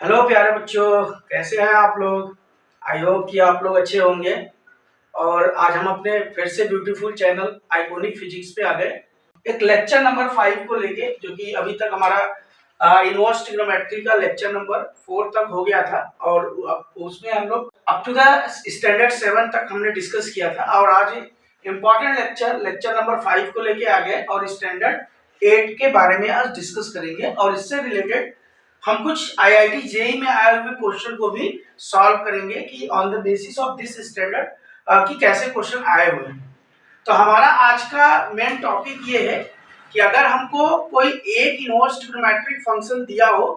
Hello प्यारे बच्चों, कैसे हैं आप लोग। आई होप कि आप लोग अच्छे होंगे। और आज हम अपने फिर से ब्यूटीफुल चैनल आइकॉनिक फिजिक्स पे आ गए एक लेक्चर नंबर 5 को लेके, जो कि अभी तक हमारा इनवर्स ट्रिग्नोमेट्री का लेक्चर नंबर 4 तक हो गया था। और उसमें हम लोग अप टू द स्टैंडर्ड 7 तक हमने डिस्कस किया था। और आज इम्पॉर्टेंट लेक्चर नंबर 5 को लेके आ गए और स्टैंडर्ड 8 के बारे में आज डिस्कस करेंगे। और इससे रिलेटेड हम कुछ आईआईटी जेई में आए हुए क्वेश्चन को भी सॉल्व करेंगे कि on the basis of this standard कि कैसे क्वेश्चन आए हुए हैं। तो हमारा आज का मेन टॉपिक ये है कि अगर हमको कोई एक इनवर्स ट्रिग्नोमेट्रिक फंक्शन दिया हो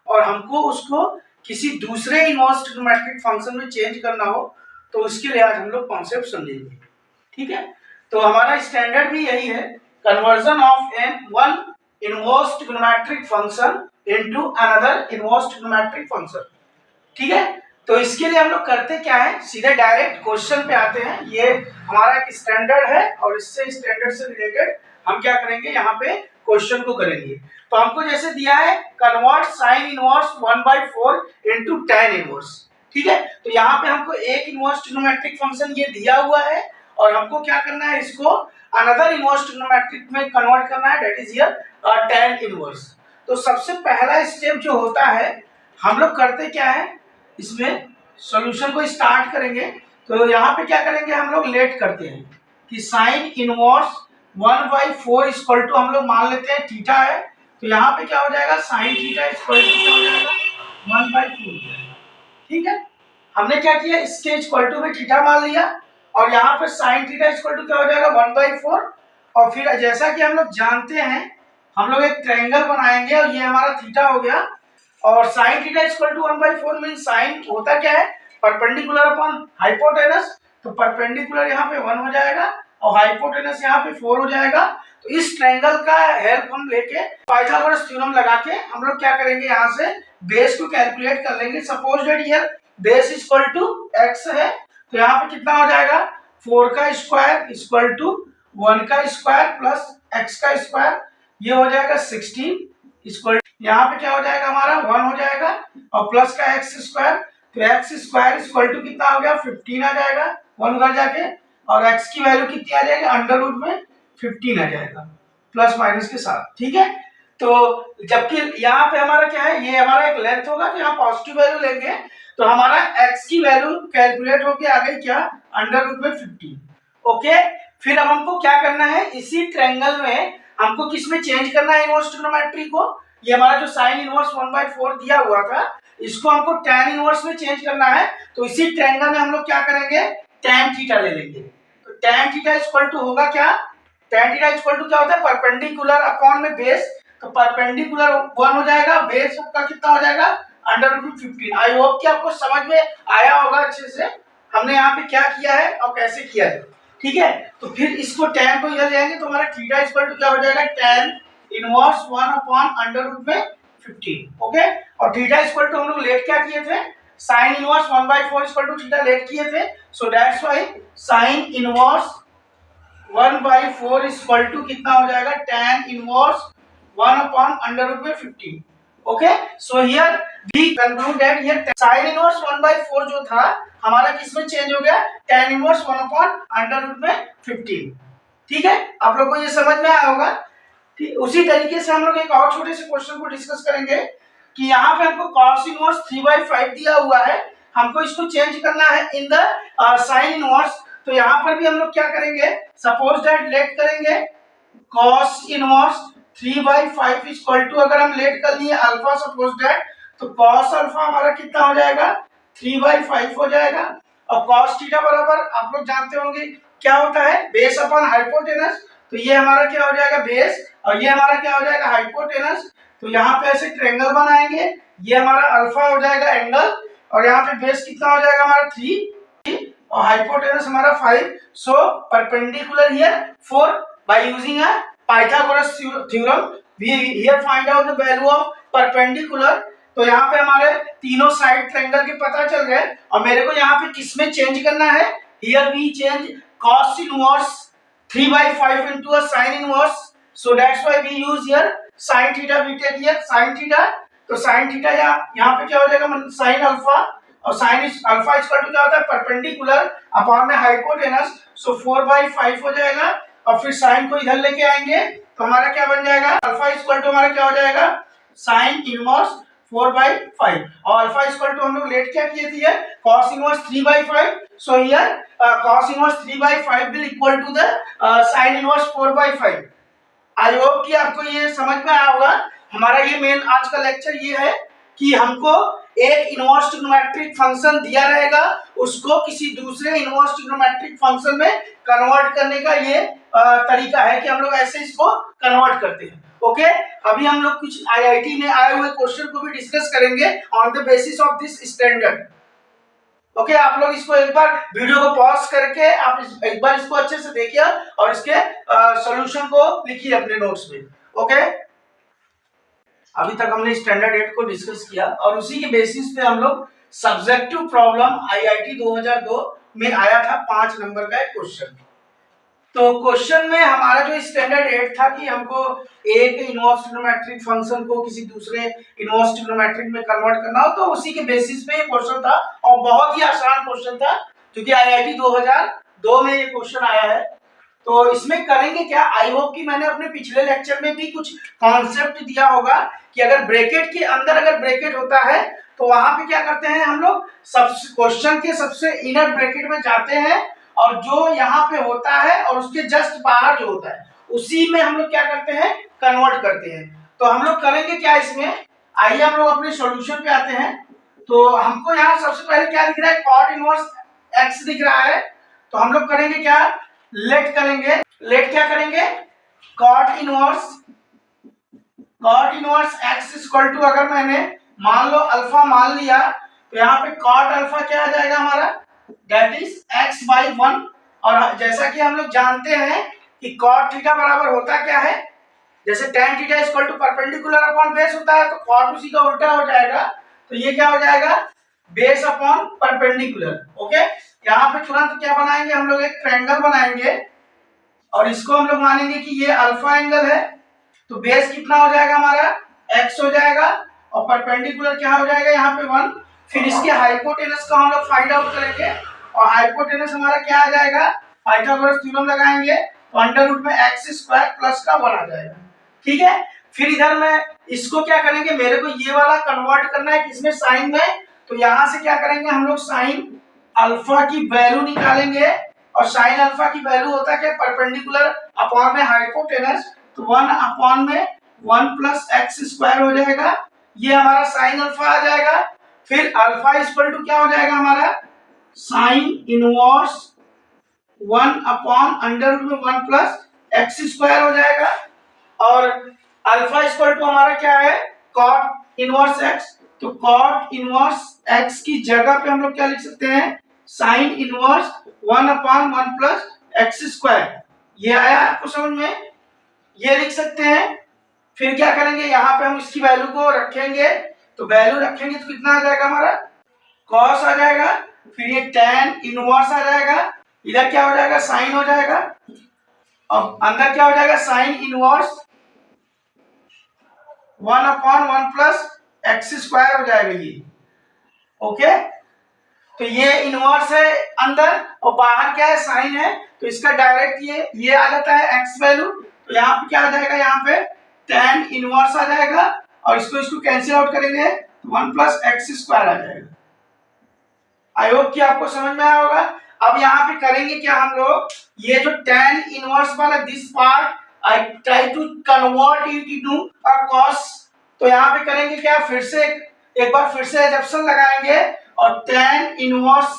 और हमको उसको किसी दूसरे इनवर्स ट्रिग्नोमेट्रिक फंक्शन में चेंज करना हो, तो उसके लिए आज हम लोग कॉन्सेप्ट समझेंगे। ठीक है, तो हमारा स्टैंडर्ड भी यही है, conversion of an one inverse trigonometric function into another inverse trigonometric function. ठीक है, तो इसके लिए हम लोग करते क्या है, सीधे डायरेक्ट क्वेश्चन पे आते हैं। ये हमारा एक स्टैंडर्ड है और इससे स्टैंडर्ड से रिलेटेड हम क्या करेंगे, यहाँ पे क्वेश्चन को करेंगे। तो हमको जैसे दिया है convert sign inverse 1/4 into tan inverse. ठीक है, तो यहाँ पे हमको एक इनवर्स ट्रिग्नोमेट्रिक फंक्शन ये दिया हुआ है और हमको क्या करना है, इसको अनदर इनवर्स ट्रिग्नोमेट्रिक में कन्वर्ट करना है, that is here tan inverse. तो सबसे पहला स्टेप जो होता है, हम लोग करते क्या है, इसमें सॉल्यूशन को स्टार्ट करेंगे। तो यहाँ पे क्या करेंगे, हम लोग लेट करते हैं कि साइन इनवर्स 1/4 इक्वल टू हम लोग मान लेते हैं थीटा है। तो यहाँ पे क्या हो जाएगा, साइन थीटा इक्वल टू क्या हो जाएगा 1/4। ठीक है, हमने क्या किया, इसके इक्वल टू में थीटा मान लिया और यहाँ पे साइन थीटा इक्वल टू क्या हो जाएगा 1/4। और फिर जैसा कि हम लोग जानते हैं, हम लोग एक ट्रायंगल बनाएंगे और ये हमारा थीटा हो गया। और sine theta equal to 1/4 mean sine होता क्या है, परपेंडिकुलर अपॉन हाइपोटेनस। तो परपेंडिकुलर यहाँ पे 1 हो जाएगा और हाइपोटेनस यहाँ पे 4 हो जाएगा। तो इस ट्रायंगल का हेल्प हम लेके पाइथागोरस थ्योरम लगा के हम लोग क्या करेंगे, यहाँ से बेस को कैलकुलेट कर लेंगे। Suppose that here base equal to x है, तो यहाँ पे कितना हो जाएगा, 4 का स्क्वायर इक्वल टू 1 का स्क्वायर प्लस x का स्क्वायर, ये हो जाएगा 16 इक्वल, यहाँ पे क्या हो जाएगा हमारा 1 हो जाएगा और प्लस का x स्क्वायर। तो x स्क्वायर इक्वल टू कितना हो गया 15 आ जाएगा 1 घर जाके, और x की वैल्यू कितनी आ जाएगी, अंडर रूट में 15 आ जाएगा प्लस माइनस के साथ। ठीक है, तो जबकि यहाँ पे हमारा क्या है, ये हमारा एक लेंथ होगा, तो यहाँ पॉजिटिव वैल्यू लेंगे तो हमारा x की वैल्यू कैलकुलेट होके आ गई क्या, अंडर रूट में 15। ओके, फिर अब हमको क्या करना है, इसी ट्रायंगल में हमको किस में चेंज करना है इनवर्स ट्रिग्नोमेट्री को। ये हमारा जो साइन इनवर्स 1/4 दिया हुआ था, इसको हमको tan इनवर्स में चेंज करना है। तो इसी ट्रायंगल में हम लोग क्या करेंगे, tan थीटा ले लेंगे। तो tan थीटा इक्वल टू होगा क्या, tan थीटा इक्वल टू क्या होता है, परपेंडिकुलर अपॉन में बेस। तो परपेंडिकुलर 1 हो जाएगा, बेस का कितना हो जाएगा, अंडर रूट 15। आई होप कि आपको समझ में आया होगा अच्छे से हमने यहाँ पे क्या किया है और कैसे किया है। ठीक है, तो फिर इसको tan को इधर ले आएंगे तो हमारा थीटा इक्वल टू क्या हो जाएगा, tan inverse 1 upon under root में 15। ओके, और थीटा इक्वल टू हम लोग लेट क्या किए थे, sine inverse 1/4 equal to theta let किए थे। So that's why sine inverse 1/4 equal to कितना हो जाएगा, tan inverse 1 upon under root में 15। Okay, so here we conclude that here sin inverse 1/4 जो था हमारा किस में चेंज हो गया, tan inverse 1 upon under root में 15। ठीक है, आप लोग को ये समझ में आया होगा। ठीक, उसी तरीके से हम लोग एक और छोटे से क्वेश्चन को डिस्कस करेंगे कि यहाँ पे हमको cos इनवर्स 3/5 दिया हुआ है, हमको इसको चेंज करना है इन द sin इनवर्स। तो यहाँ पर भी हम लोग क्या करेंगे, सपोज दैट लेट करेंगे cos इनवर्स 3/5 इक्वल टू, अगर हम लेट कर लिए अल्फा सपोज दैट, तो cos अल्फा हमारा कितना हो जाएगा 3/5 हो जाएगा। और cos थीटा बराबर आप लोग जानते होंगे क्या होता है, बेस अपॉन हाइपोटेनस। तो ये हमारा क्या हो जाएगा बेस और ये हमारा क्या हो जाएगा हाइपोटेनस। तो यहाँ पे ऐसे ट्रायंगल बनाएंगे, ये हमारा अल्फा हो जाएगा एंगल और यहाँ पे बेस कितना हो जाएगा हमारा 3 और हाइपोटेनस हमारा 5। So perpendicular here 4 by using a Pythagoras theorem we here find out the value of perpendicular. तो यहाँ पे हमारे तीनों साइड ट्रायंगल के पता चल गए और मेरे को यहाँ पे किस में चेंज करना है, here we change cos inverse 3/5 into a sin inverse. So that's why we use here sin theta, we take here sin theta. तो साइन थीटा यहाँ पे क्या हो जाएगा, साइन अल्फा, और साइन अल्फा इक्वल टू क्या होता है, परपेंडिकुलर अपॉन में हाइपोटेनस, सो 4/5 हो जाएगा। और फिर साइन को इधर लेके आएंगे तो हमारा क्या बन जाएगा, अल्फा इक्वल टू हमारा क्या हो जाएगा, साइन इनवर्स 4/5, और अल्फा इक्वल टू हम लोग लेट क्या किए थे, cos inverse 3/5, so here cos inverse 3/5 will equal to the sin inverse 4/5। I hope कि आपको ये समझ में आया होगा। हमारा ये मेन आज का लेक्चर ये है कि हमको एक इनवर्स ट्रिग्नोमेट्रिक फंक्शन दिया रहेगा, उसको किसी दूसरे इनवर्स ट्रिग्नोमेट्रिक फंक्शन में कन्वर्ट करने का ये तरीका है कि हम लोग ऐसे इसको कन्वर्ट करते हैं। ओके, अभी हम लोग कुछ आईआईटी में आए हुए क्वेश्चन को भी डिस्कस करेंगे on the basis of this standard. Okay, आप लोग इसको एक बार वीडियो को पॉज करके आप एक बार इसको अच्छे से देखिए और इसके सॉल्यूशन को लिखिए अपने नोट्स में। ओके, अभी तक हमने स्टैंडर्ड 8 को डिस्कस किया और उसी के बेसिस पे हम लोग सब्जेक्टिव प्रॉब्लम आईआईटी 2002 में आया था 5 नंबर का एक क्वेश्चन। तो क्वेश्चन में हमारा जो स्टैंडर्ड 8 था कि हमको एक इनवर्स ट्रिग्नोमेट्रिक फंक्शन को किसी दूसरे इनवर्स ट्रिग्नोमेट्रिक में कन्वर्ट करना हो, तो उसी के बेसिस पे ये क्वेश्चन था और बहुत ही आसान क्वेश्चन था क्योंकि आईआईटी 2002 में ये क्वेश्चन आया है। तो इसमें करेंगे क्या, आई होप कि मैंने अपने पिछले लेक्चर में भी कुछ कॉन्सेप्ट दिया होगा कि अगर ब्रैकेट के अंदर अगर ब्रैकेट होता है तो वहां पे क्या करते हैं हम लोग, सब क्वेश्चन के सबसे इनर ब्रैकेट में जाते हैं और जो यहाँ पे होता है और उसके जस्ट बाहर जो होता है उसी में हम लोग क्या करते हैं, कन्वर्ट करते हैं। तो हम लोग करेंगे क्या इसमें, आइए हम लोग अपने सॉल्यूशन पे आते हैं। तो हमको यहाँ सबसे पहले क्या दिख रहा है, कॉट इनवर्स एक्स दिख रहा है। तो हम लोग करेंगे क्या, लेट करेंगे, लेट क्या करेंगे, cot inverse x equal to, अगर मैंने मान लो अल्फा मान लिया तो यहाँ पे कॉट अल्फा क्या आ जाएगा हमारा, दैट इज x/1। और जैसा कि हम लोग जानते हैं कि कॉट थीटा बराबर होता क्या है, जैसे tan theta equal to perpendicular upon base होता है, तो कॉट उसी का उल्टा हो जाएगा। तो ये क्या हो जाएगा, बेस अपॉन परपेंडिकुलर। ओके, यहाँ पे तुरंत क्या बनाएंगे हम लोग, एक ट्रायंगल बनाएंगे और इसको हम लोग मानेंगे कि ये अल्फा एंगल है। तो बेस कितना हो जाएगा हमारा, x हो जाएगा और परपेंडिकुलर क्या हो जाएगा यहाँ पे 1। फिर इसके हाइपोटेनस का हम लोग फाइंड आउट करेंगे और हाइपोटेनस हमारा क्या आ जाएगा, पाइथागोरस थ्योरम लगाएंगे तो अंडर रूट में x² प्लस का 1 आ जाएगा। ठीक है, फिर इधर में इसको क्या करेंगे, मेरे को ये वाला कन्वर्ट करना है किसमें, साइन में। तो यहाँ से क्या करेंगे हम लोग, साइन अल्फा की वैल्यू निकालेंगे और साइन अल्फा की वैल्यू होता है क्या, परपेंडिकुलर अपॉन में हाइपोटेनस, तो 1 अपॉन में 1 प्लस x² हो जाएगा, ये हमारा साइन अल्फा आ जाएगा। फिर अल्फा इक्वल टू क्या हो जाएगा हमारा, sine inverse 1 upon under root में 1 प्लस x² हो जाएगा। और अल्फा इक्वल टू हमारा क्या है, कॉट इनवर्स x, तो कॉट इनवर्स x की जगह पे हम लोग क्या लिख सकते हैं, sign inverse 1 upon 1 plus x²। ये आया आपको समझ में, ये लिख सकते हैं। फिर क्या करेंगे, यहाँ पे हम इसकी वैल्यू को रखेंगे, तो वैल्यू रखेंगे तो कितना आ जाएगा हमारा, कॉस आ जाएगा। फिर ये tan इनवर्स आ जाएगा, इधर क्या हो जाएगा, साइन हो जाएगा और अंदर क्या हो जाएगा, sign inverse 1 upon 1 plus x² हो जाएगा ये। ओके, तो ये इनवर्स है अंदर और बाहर क्या है, साइन है, तो इसका डायरेक्ट ये आ जाता है x वैल्यू। तो यहाँ पे क्या आ जाएगा, यहाँ पे tan इनवर्स आ जाएगा और इसको कैंसिल आउट करेंगे तो 1 प्लस x² आ जाएगा। आई होप कि आपको समझ में आया होगा। अब यहाँ पे करेंगे क्या हम लोग, ये जो tan इनवर्स वाला this part I try to convert it into a cos। तो यहाँ पे करेंगे क्या, फिर से एक बार फिर से एजम्पशन लगाएंगे और tan inverse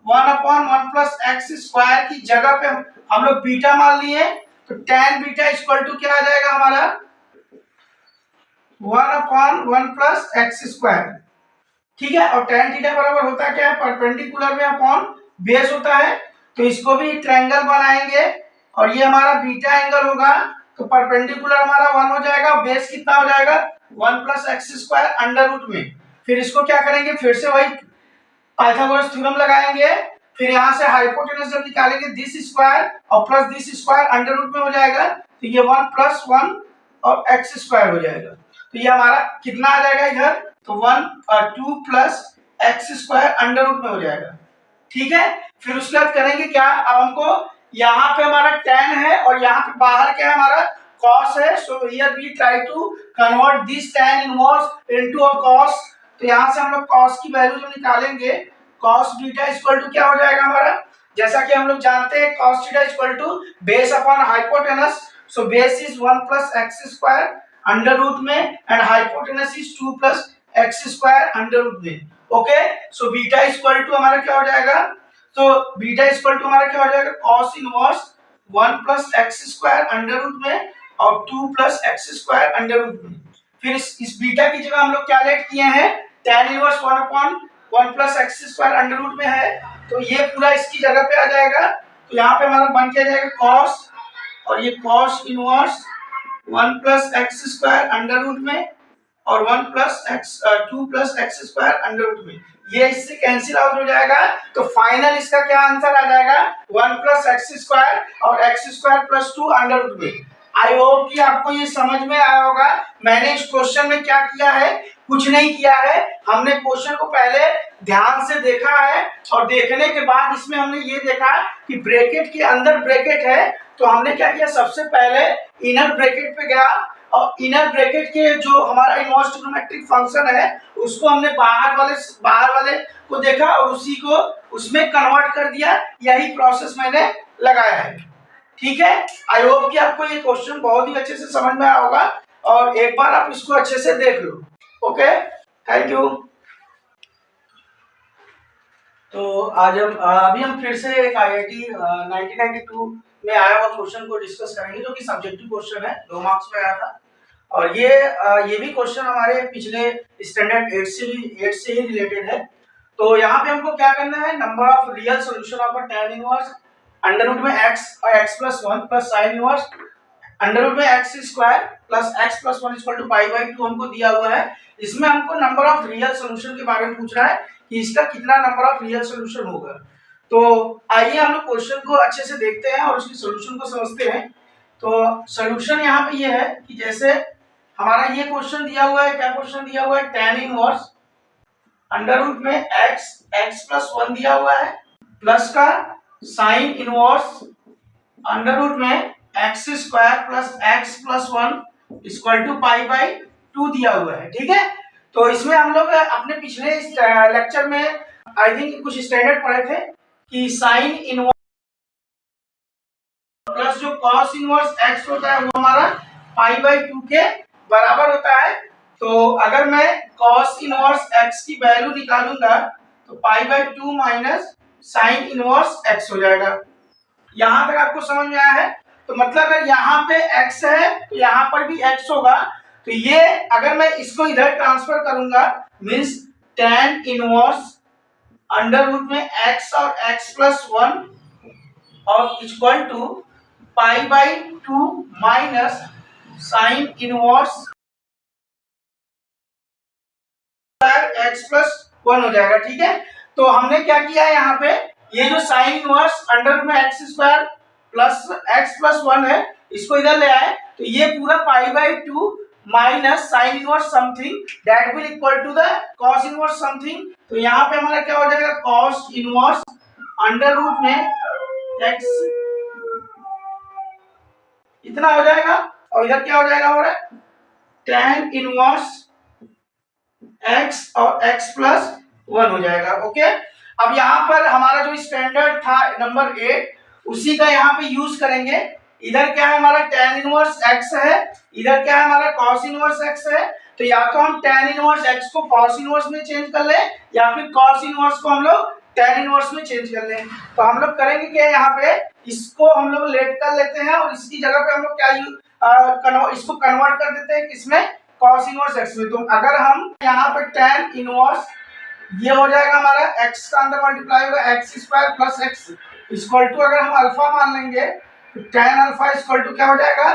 1 upon 1 plus x² की जगह पे हम लोग बीटा मान लिए, तो tan बीटा इक्वल टू क्या आ जाएगा हमारा, 1 अपॉन 1 प्लस x²। ठीक है, और tan थीटा बराबर होता क्या है, परपेंडिकुलर में अपॉन बेस होता है। तो इसको भी ट्रायंगल बनाएंगे और ये हमारा बीटा एंगल होगा, तो परपेंडिकुलर हमारा 1 हो जाएगा, बेस कितना हो जाएगा 1 प्लस x² अंडर रूट में। फिर इसको क्या करेंगे, फिर से वही पाइथागोरस थ्योरम लगाएंगे। फिर यहाँ से हाइपोटेनस जब निकालेंगे दिस स्क्वायर और plus this square under root में हो जाएगा, तो ये 1 प्लस 1 और x² हो जाएगा। तो ये हमारा कितना आ जाएगा इधर, तो 2 plus x square under root में हो जाएगा। ठीक है, फिर उसके बाद करेंगे क्या, अब हमको यहाँ पे हमारा tan है और यहाँ पे बाहर क्या है हमारा cos है, so here we try to convert this tan inverse into a cos। तो यहाँ से हम लोग cos की वैल्यू जो निकालेंगे, cos बीटा इक्वल टू क्या हो जाएगा हमारा, जैसा कि हम लोग जानते हैं cos theta equal to base upon hypotenuse, so base is 1 plus x square under root में and hypotenuse is 2 plus x square under root में। Okay, so beta equal to हमारा क्या हो जाएगा, तो बीटा इक्वल टू हमारा क्या हो जाएगा, cos inverse 1 plus x square under root में और 2 plus x square under root में। फिर इस बीटा की जगह हम लोग क्या लेट किए हैं, tan inverse 1 upon 1 plus x square under root में है, तो ये पूरा इसकी जगह पे आ जाएगा। तो यहाँ पे हमारा बन के आ जाएगा cos, और ये cos inverse 1 plus x square under root में और 1 plus x 2 plus x square under root में, ये इससे कैंसिल आउट हो जाएगा। तो फाइनल इसका क्या आंसर आ जाएगा, 1 प्लस एक्स स्क्वायर और x square plus 2 under root में। आई होप कि आपको ये समझ में आया होगा। मैंने इस क्वेश्चन में क्या किया है, कुछ नहीं किया है, हमने क्वेश्चन को पहले ध्यान से देखा है और देखने के बाद इसमें हमने ये देखा कि ब्रैकेट के अंदर ब्रैकेट है, तो हमने क्या किया, सबसे पहले इनर ब्रैकेट पे गया और इनर ब्रैकेट के जो हमारा इनवर्स ट्रिग्नोमेट्रिक फंक्शन है उसको हमने बाहर वाले को देखा और उसी को उसमें कन्वर्ट कर दिया। यही प्रोसेस मैंने लगाया है। ठीक है, आई होप कि आपको ये क्वेश्चन बहुत ही अच्छे से समझ में आया होगा और एक बार आप इसको अच्छे से देख लो। Okay, thank you. तो आज अभी हम फिर से एक IIT 1992 में आया हुआ क्वेश्चन को डिस्कस करेंगे, जो कि सब्जेक्टिव क्वेश्चन है, 2 मार्क्स में आया था। और ये भी क्वेश्चन हमारे पिछले स्टैंडर्ड 8 से ही रिलेटेड है। तो यहाँ पे हमको क्या करना है, number of real solution of tan inverse under root में x और x plus 1 plus sin inverse under root में x square plus x plus 1 equal to pi by 2 हमको दिया हुआ है। इसमें हमको नंबर ऑफ रियल सॉल्यूशन के बारे में पूछ रहा है कि इसका कितना नंबर ऑफ रियल सॉल्यूशन होगा। तो आइए हम लोग क्वेश्चन को अच्छे से देखते हैं और उसकी सॉल्यूशन को समझते हैं। तो सॉल्यूशन यहाँ पे ये है कि जैसे हमारा ये क्वेश्चन दिया हुआ है, क्या क्वेश्चन दिया हुआ है, tan इनवर्स अंडर रूट में x प्लस 1 दिया हुआ है प्लस का sin इनवर्स अंडर रूट में x square plus x plus 1 equal to pi by 2 दिया हुआ है। ठीक है, तो इसमें हम लोग अपने पिछले लेक्चर में आई थिंक कुछ स्टैंडर्ड पढ़े थे कि साइन इनवर्स प्लस जो कॉस इनवर्स एक्स होता है वो हमारा पाई बाई 2 के बराबर होता है। तो अगर मैं कॉस इनवर्स एक्स की वैल्यू निकालूंगा तो पाई by 2 minus sine inverse x हो जाएगा। यहां तक आपको समझ में आया है? तो मतलब अगर यहाँ पे x है तो यहाँ पर भी x होगा। तो ये अगर मैं इसको इधर ट्रांसफर करूंगा means tan inverse under root में x और x प्लस 1 और equal to pi by 2 minus sine inverse x plus 1 हो जाएगा। ठीक है, तो हमने क्या किया है यहाँ पे, ये जो साइन इनवर्स अंडर रूट में x square plus x plus 1 है इसको इधर ले आए तो ये पूरा pi by 2 minus sine inverse something that will equal to the cos inverse something. तो यहाँ पे हमारा क्या हो जाएगा, कॉस इनवर्स अंडर रूट में एक्स इतना हो जाएगा और इधर क्या हो जाएगा हमारा tan इनवर्स एक्स और एक्स प्लस 1 हो जाएगा। ओके, अब यहाँ पर हमारा जो स्टैंडर्ड था नंबर 8 उसी का यहाँ पे यूज करेंगे। इधर क्या है हमारा tan इनवर्स x है, इधर क्या है हमारा cos इनवर्स x है। तो या तो हम tan इनवर्स x को cos इनवर्स में चेंज कर लें या फिर cos इनवर्स को हम लोग tan इनवर्स में चेंज कर लें। तो हम लोग करेंगे क्या, यहाँ पे इसको हम लोग लेट कर लेते हैं और इसकी जगह पे हम लोग क्या इसको कन्वर्ट कर देते हैं किसमें, cos इनवर्स x में। तो अगर हम यहाँ पे tan इनवर्स ये हो जाएगा हमारा x का अंदर मल्टीप्लाई होगा x square plus x equal to अगर हम अल्फा मान लेंगे तो tan अल्फा इक्वल टू क्या हो जाएगा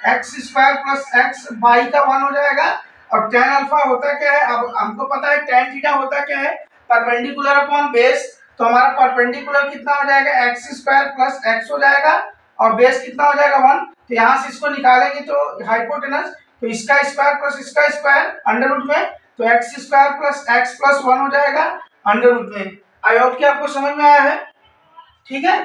x square plus x by का 1 हो जाएगा। और tan अल्फा होता क्या है, अब हमको पता है tan थीटा होता क्या है, परपेंडिकुलर अपॉन बेस। तो हमारा परपेंडिकुलर कितना हो जाएगा x स्क्वायर प्लस x हो जाएगा और बेस कितना हो जाएगा 1। तो यहाँ से इसको निकालेंगे तो हाइपोटेनस तो इसका स्क्वायर प्लस इसका स्क्वायर अंडर रूट में, तो x square plus x plus 1 हो जाएगा अंडर रूट में। आई होप कि आपको समझ में आया है। ठीक है,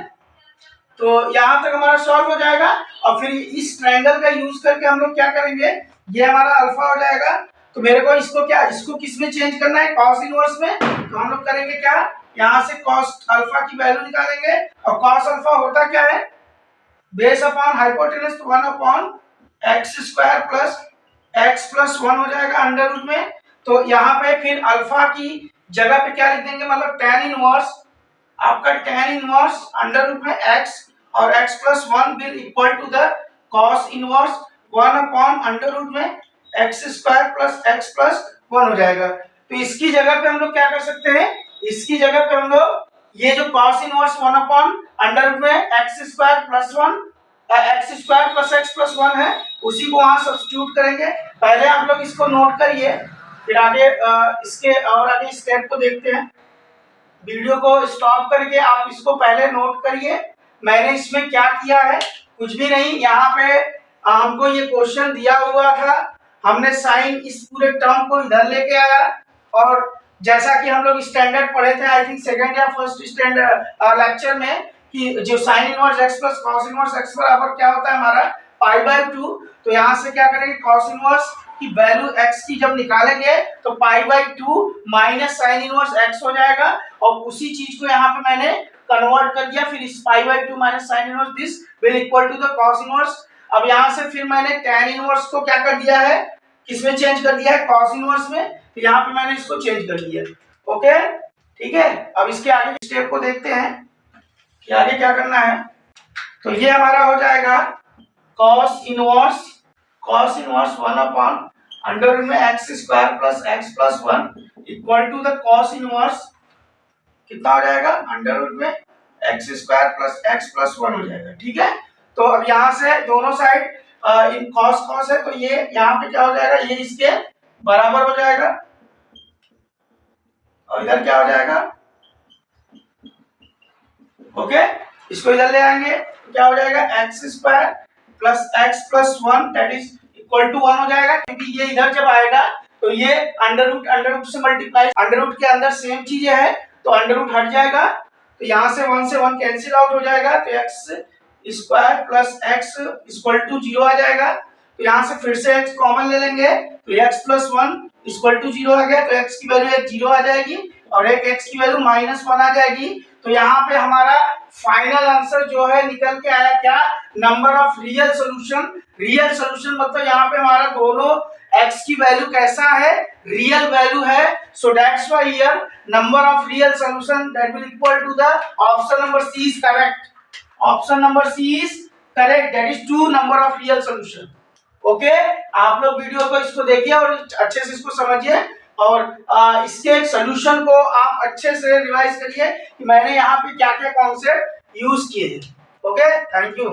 तो यहां तक हमारा सॉल्व हो जाएगा और फिर इस ट्रायंगल का यूज करके हम लोग क्या करेंगे, ये हमारा अल्फा हो जाएगा। तो मेरे को इसको क्या, इसको किस में चेंज करना है, कॉस इनवर्स में। तो हम लोग करेंगे क्या, यहां से कॉस अल्फा की वैल्यू निकालेंगे और कॉस अल्फा होता क्या है, base upon hypotenuse 1 upon x square plus x plus 1 हो जाएगा अंडर रूट में। तो यहाँ पे फिर अल्फा की जगह पे क्या लिख देंगे, मतलब tan इनवर्स, आपका tan इनवर्स अंडर रूट में x और x plus 1 will equal to the cos inverse 1 upon under root में x square plus x plus 1 हो जाएगा। तो इसकी जगह पे हम लोग क्या कर सकते हैं, इसकी जगह पे हम लोग ये जो cos inverse 1 upon under root में x square plus 1 x square plus x plus 1 है, उसी को वहां सब्स्टिट्यूट करेंगे। पहले आप लोग इसको नोट करिए, फिर आगे इसके और आगे स्टेप को देखते हैं। वीडियो को स्टॉप करके आप इसको पहले नोट करिए, मैंने इसमें क्या किया है, कुछ भी नहीं। यहाँ पे हमको ये क्वेश्चन दिया हुआ था, हमने साइन इस पूरे टर्म को इधर लेके आया और जैसा कि हम लोग स्टैंडर्ड पढ़े थे, आई थिंक सेकंड या फर्स्ट स्टैंडर्ड लेक्चर में, कि जो sine inverse x plus cos inverse x बराबर क्या होता है हमारा पाई बाय 2। तो यहाँ से क्या करेंगे, कॉस इनवर्स की वैल्यू x की जब निकालेंगे तो पाई by 2 minus sine inverse x हो जाएगा और उसी चीज को यहाँ पे मैंने कन्वर्ट कर दिया, फिर इस pi by 2 minus sine inverse this will equal to the cos inverse. अब यहाँ से फिर मैंने tan इनवर्स को क्या कर दिया है, किसमें चेंज कर दिया है, कॉस इनवर्स में। तो यहाँ पे मैंने इसको चेंज कर दिया। ओके ठीक है, अब इसके आगे स्टेप को देखते हैं कि आगे क्या करना है। तो ये हमारा हो जाएगा cos inverse 1 upon under root में x square plus x plus 1 equal to the cos inverse कितना हो जाएगा, अंडर रूट में x square plus x plus 1 हो जाएगा। ठीक है, तो अब यहाँ से दोनों साइड इन cos cos है, तो ये यहाँ पे क्या हो जाएगा, ये इसके बराबर हो जाएगा और इधर क्या हो जाएगा, ओके इसको इधर ले आएंगे, क्या हो जाएगा, x square plus x plus 1 that is equal to 1 हो जाएगा। क्योंकि ये इधर जब आएगा तो ये अंडर रूट से मल्टीप्लाई, अंडर रूट के अंदर सेम चीजें है तो अंडर रूट हट जाएगा, तो यहाँ से 1 कैंसिल आउट हो जाएगा, तो x square plus x equal to 0 आ जाएगा। तो यहाँ से फिर से एक्स कॉमन ले लेंगे, तो एक्स प्लस 1 इक्वल टू 0 आ गया, तो एक्स की वैल्यू 0 आ जाएगी और एक एक्स की वैल्यू -1 आ जाएगी। तो यहाँ पे हमारा फाइनल आंसर जो है निकल के आया क्या, number of real solution. Real solution मतलब यहाँ पे हमारा दोनों x की वैल्यू कैसा है, रियल वैल्यू है। So that's why here number of real solution that will equal to the option number C is correct. Option number C is correct, that is 2 number of real solution. Okay, आप लोग video को इसको देखिए और अच्छे से इसको समझिए और इसके सॉल्यूशन को आप अच्छे से रिवाइज करिए कि मैंने यहाँ पे क्या क्या कॉन्सेप्ट यूज किए हैं। Okay, thank you.